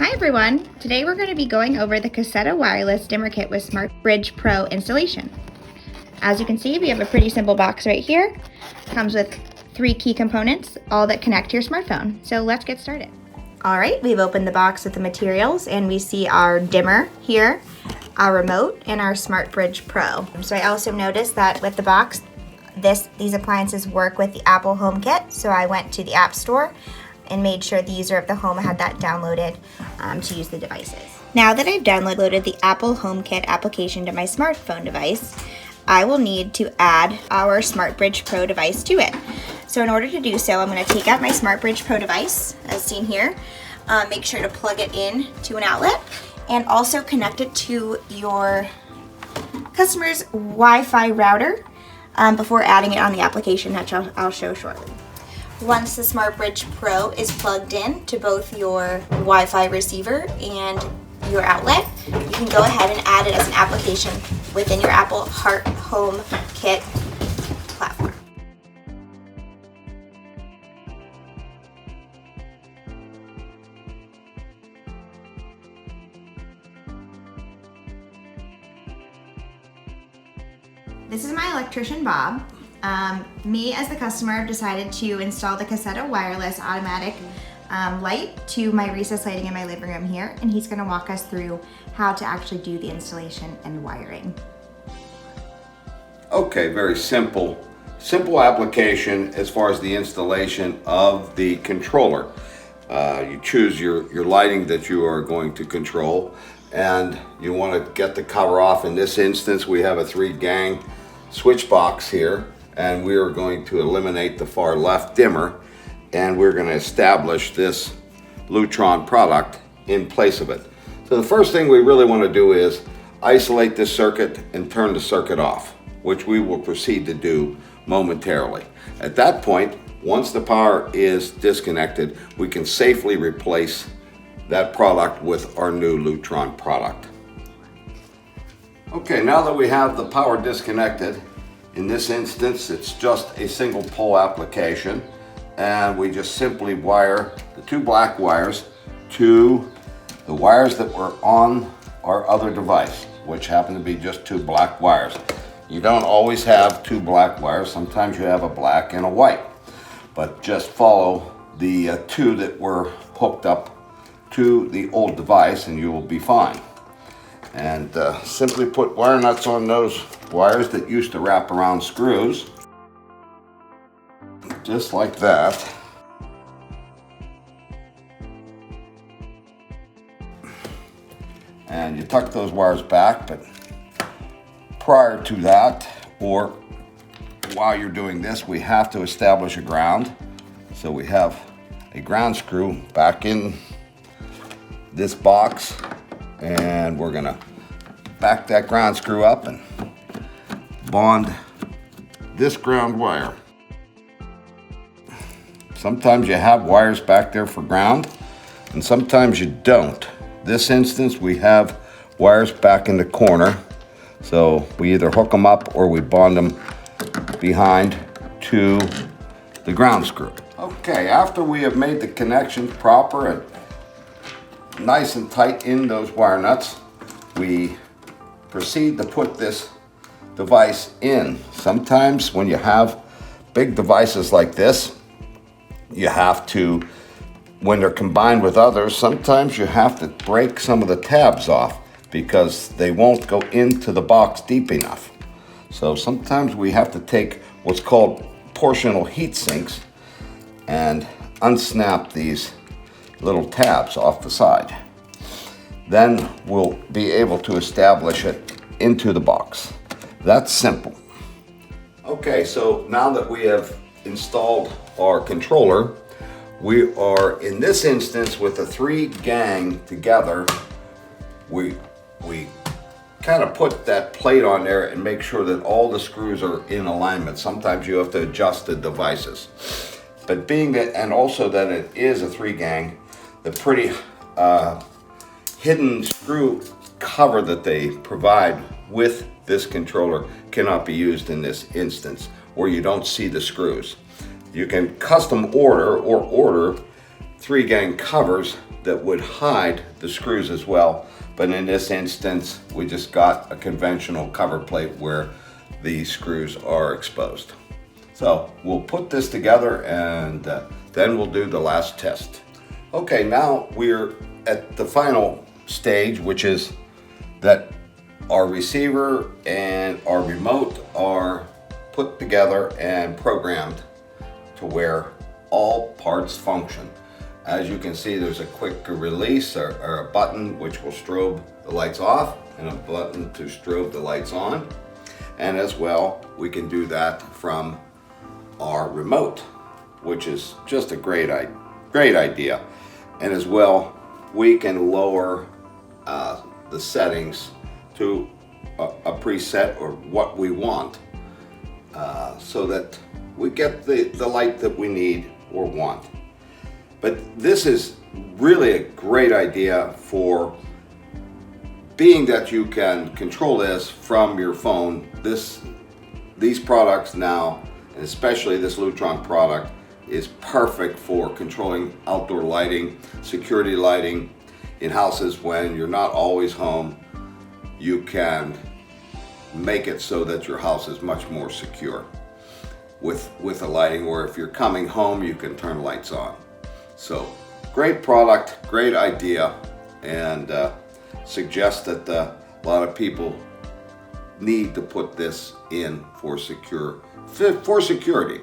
Hi everyone! Today we're going to be going over the Caseta wireless dimmer kit with Smart Bridge Pro installation. As you can see, we have a pretty simple box right here. It comes with 3 key components, all that connect to your smartphone. So let's get started. Alright, we've opened the box with the materials and we see our dimmer here, our remote, and our Smart Bridge Pro. So I also noticed that with the box, these appliances work with the Apple HomeKit. So I went to the App Store and made sure the user of the home had that downloaded to use the devices. Now that I've downloaded the Apple HomeKit application to my smartphone device, I will need to add our Smart Bridge Pro device to it. So in order to do so, I'm going to take out my Smart Bridge Pro device, as seen here, make sure to plug it in to an outlet, and also connect it to your customer's Wi-Fi router before adding it on the application, which I'll show shortly. Once the Smart Bridge Pro is plugged in to both your Wi-Fi receiver and your outlet, you can go ahead and add it as an application within your Apple HomeKit platform. This is my electrician, Bob. Me as the customer decided to install the Caseta wireless automatic light to my recessed lighting in my living room here, and he's going to walk us through how to actually do the installation and wiring. Okay, very simple application as far as the installation of the controller. You choose your lighting that you are going to control, and you want to get the cover off. In this instance, we have a 3-gang switch box here, and we are going to eliminate the far left dimmer, and we're going to establish this Lutron product in place of it. So the first thing we really want to do is isolate this circuit and turn the circuit off, which we will proceed to do momentarily. At that point, once the power is disconnected, we can safely replace that product with our new Lutron product. Okay, now that we have the power disconnected, in this instance, it's just a single pole application, and we just simply wire the 2 black wires to the wires that were on our other device, which happen to be just 2 black wires. You don't always have 2 black wires. Sometimes you have a black and a white, but just follow the 2 that were hooked up to the old device and you will be fine. And simply put wire nuts on those wires that used to wrap around screws, just like that. And you tuck those wires back, but prior to that, or while you're doing this, we have to establish a ground. So we have a ground screw back in this box, and we're gonna back that ground screw up and bond this ground wire. Sometimes you have wires back there for ground, and sometimes you don't. This instance, we have wires back in the corner, so we either hook them up or we bond them behind to the ground screw. Okay, after we have made the connections proper and nice and tight in those wire nuts, we proceed to put this device in. Sometimes when you have big devices like this, you have to, when they're combined with others, sometimes you have to break some of the tabs off because they won't go into the box deep enough. So sometimes we have to take what's called portional heat sinks and unsnap these little tabs off the side. Then we'll be able to establish it into the box. That's simple. Okay, so now that we have installed our controller, we are, in this instance, with the 3-gang together, we kind of put that plate on there and make sure that all the screws are in alignment. Sometimes you have to adjust the devices. But being that, and also that it is a 3-gang, the pretty hidden screw cover that they provide with this controller cannot be used in this instance, where you don't see the screws. You can custom order or order 3-gang covers that would hide the screws as well. But in this instance, we just got a conventional cover plate where the screws are exposed. So we'll put this together and then we'll do the last test. Okay, now we're at the final stage, which is that our receiver and our remote are put together and programmed to where all parts function. As you can see, there's a quick release or a button which will strobe the lights off and a button to strobe the lights on. And as well, we can do that from our remote, which is just a great idea. And as well, we can lower the settings to a preset or what we want so that we get the light that we need or want. But this is really a great idea for being that you can control this from your phone. These products now, and especially this Lutron product, is perfect for controlling outdoor lighting, security lighting in houses when you're not always home. You can make it so that your house is much more secure with the lighting, or if you're coming home, you can turn lights on. So great product, great idea, and suggest that a lot of people need to put this in for security.